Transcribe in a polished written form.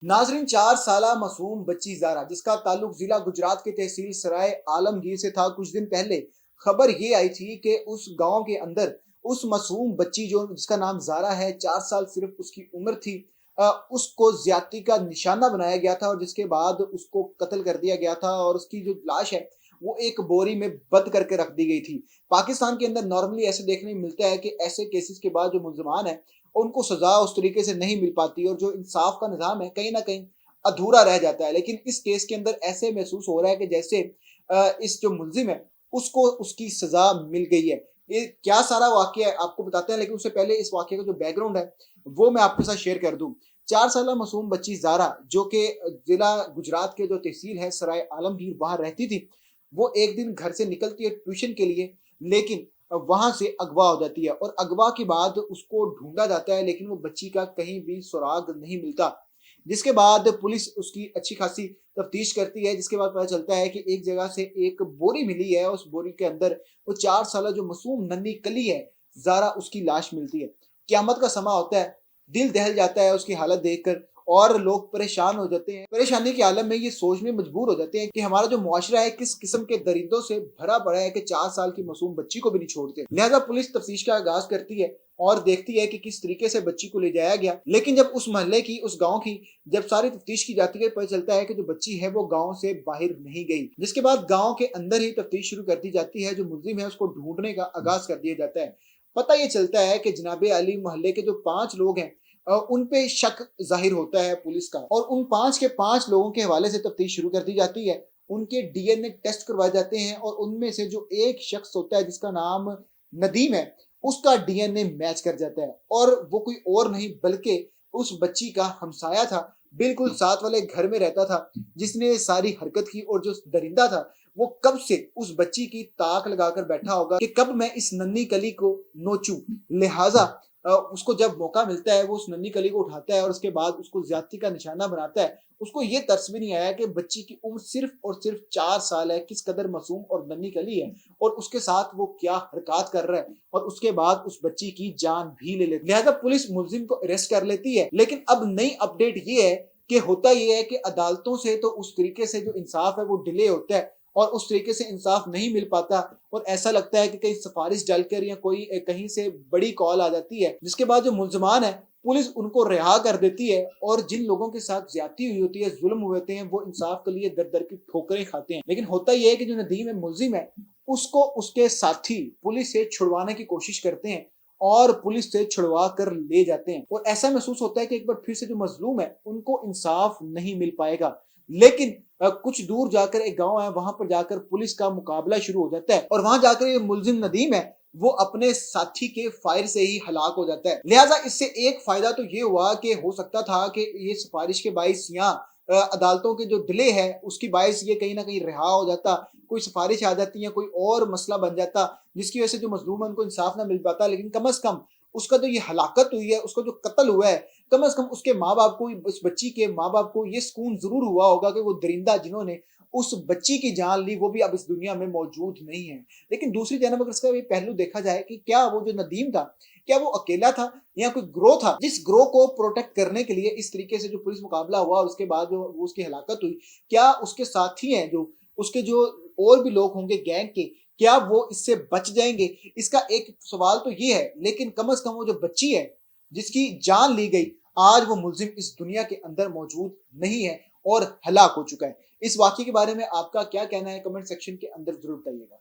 नाजरीन, 4 साला मासूम बच्ची ज़ारा, जिसका ताल्लुक जिला गुजरात के तहसील सराय आलमगीर से था। कुछ दिन पहले खबर ये आई थी कि उस गांव के अंदर उस मासूम बच्ची जो जिसका नाम ज़ारा है, 4 साल सिर्फ उसकी उम्र थी, उसको ज्यादती का निशाना बनाया गया था और जिसके बाद उसको कत्ल कर दिया गया था और उसकी जो लाश है वो एक बोरी में बंद करके रख दी गई थी। पाकिस्तान के अंदर नॉर्मली ऐसे देखने में मिलता है कि ऐसे केसेस के बाद जो मुल्जिमान है उनको सजा उस तरीके से नहीं मिल पाती और जो इंसाफ का निज़ाम है कहीं न कहीं अधूरा रह जाता है। लेकिन इस केस के अंदर ऐसे महसूस हो रहा है कि जैसे इस जो मुल्ज़िम है उसको उसकी सजा मिल गई है। ये क्या सारा वाक़या है आपको बताते हैं, लेकिन उससे पहले इस वाक़ये का जो बैकग्राउंड है वो मैं आपके साथ शेयर कर दूँ। 4 साला मासूम बच्ची ज़ारा, जो कि ज़िला गुजरात के जो तहसील है सराय आलमगीर, वहाँ रहती थी। वो एक दिन घर से निकलती है ट्यूशन के लिए, लेकिन वहाँ से अगवा हो जाती है और अगवा के बाद उसको ढूँढा जाता है, लेकिन वो बच्ची का कहीं भी सुराग नहीं मिलता। जिसके बाद पुलिस उसकी अच्छी खासी तफ्तीश करती है, जिसके बाद पता चलता है कि एक जगह से एक बोरी मिली है, उस बोरी के अंदर वो 4 साला जो मासूम नन्ही कली है, ज़ारा, उसकी लाश मिलती है। क़यामत का समा होता है, दिल दहल जाता है उसकी हालत देखकर और लोग परेशान हो जाते हैं। परेशानी के आलम में ये सोचने मजबूर हो जाते हैं कि हमारा जो मुआशरा है किस किस्म के दरिंदों से भरा पड़ा है कि 4 साल की मासूम बच्ची को भी नहीं छोड़ते। लिहाजा पुलिस तफ्तीश का आगाज करती है और देखती है कि किस तरीके से बच्ची को ले जाया गया। लेकिन जब उस मोहल्ले की, उस गाँव की जब सारी तफ्तीश की जाती है, पता चलता है कि जो बच्ची है वो गाँव से बाहर नहीं गई। जिसके बाद गाँव के अंदर ही तफ्तीश शुरू कर दी जाती है। जो मुल्जिम है उसको ढूंढने का आगाज कर दिया जाता है। पता ये चलता है कि जनाबे अली मोहल्ले के जो 5 लोग हैं, उन पे शक ज़ाहिर होता है पुलिस का और उन 5 के 5 लोगों के हवाले से तफ्तीश शुरू कर दी जाती है। उनके डीएनए टेस्ट करवाए जाते हैं और उनमें से जो एक शख्स होता है जिसका नाम नदीम है, उसका डीएनए मैच कर जाता है और वो कोई और नहीं बल्कि उस बच्ची का हमसाया था, बिल्कुल साथ वाले घर में रहता था, जिसने सारी हरकत की और जो दरिंदा था वो कब से उस बच्ची की ताक लगाकर बैठा होगा कि कब मैं इस नन्ही कली को नोचूं। लिहाजा उसको जब मौका मिलता है वो उस नन्ही कली को उठाता है और उसके बाद उसको ज्यादती का निशाना बनाता है। उसको ये तरस भी नहीं आया कि बच्ची की उम्र सिर्फ और सिर्फ 4 साल है, किस कदर मासूम और नन्ही कली है और उसके साथ वो क्या हरकत कर रहा है और उसके बाद उस बच्ची की जान भी ले लेती है। लिहाजा पुलिस मुलजिम को अरेस्ट कर लेती है। लेकिन अब नई अपडेट ये है कि होता ये है कि अदालतों से तो उस तरीके से जो इंसाफ है वो डिले होता है और उस तरीके से इंसाफ नहीं मिल पाता और ऐसा लगता है कि कहीं सिफारिश डालकर या कोई कहीं से बड़ी कॉल आ जाती है, जिसके बाद जो मुल्जिमान है पुलिस उनको रिहा कर देती है और जिन लोगों के साथ ज्यादती हुई होती है, जुल्म हुए होते हैं, वो इंसाफ के लिए दर दर की ठोकरें खाते हैं। लेकिन होता यह है कि जो नदीम है, मुल्जिम है, उसको उसके साथी पुलिस से छुड़वाने की कोशिश करते हैं और पुलिस से छुड़वा कर ले जाते हैं और ऐसा महसूस होता है कि एक बार फिर से जो मजलूम है उनको इंसाफ नहीं मिल पाएगा। लेकिन कुछ दूर जाकर एक गांव है, वहां पर जाकर पुलिस का मुकाबला शुरू हो जाता है और वहां जाकर ये मुल्जिम नदीम है वो अपने साथी के फायर से ही हलाक हो जाता है। लिहाजा इससे एक फायदा तो ये हुआ कि हो सकता था कि ये सिफारिश के बाइस या अदालतों के जो डिले है उसकी बाइस ये कहीं ना कहीं रिहा हो जाता, कोई सिफारिश आ जाती या कोई और मसला बन जाता जिसकी वजह से जो मजलूम है उनको इंसाफ ना मिल पाता। लेकिन कम अज कम उसका जो ये हलाकत हुई है, उसका जो कत्ल हुआ है, कम से कम उसके माँ बाप को, उस बच्ची के माँ बाप को ये सुकून जरूर हुआ होगा कि वो दरिंदा जिन्होंने उस बच्ची की जान ली वो भी अब इस दुनिया में मौजूद नहीं है। लेकिन दूसरी जानब अगर इसका ये पहलू देखा जाए कि क्या वो जो नदीम था, क्या वो अकेला था या कोई ग्रोह था जिस ग्रोह को प्रोटेक्ट करने के लिए इस तरीके से जो पुलिस मुकाबला हुआ और उसके बाद जो वो उसकी हलाकत हुई, क्या उसके साथी हैं जो उसके जो और भी लोग होंगे गैंग के, क्या वो इससे बच जाएंगे? इसका एक सवाल तो ये है। लेकिन कम से कम वो जो बच्ची है जिसकी जान ली गई, आज वो मुल्जिम इस दुनिया के अंदर मौजूद नहीं है और हलाक हो चुका है। इस वाकये के बारे में आपका क्या कहना है? कमेंट सेक्शन के अंदर जरूर बताइएगा।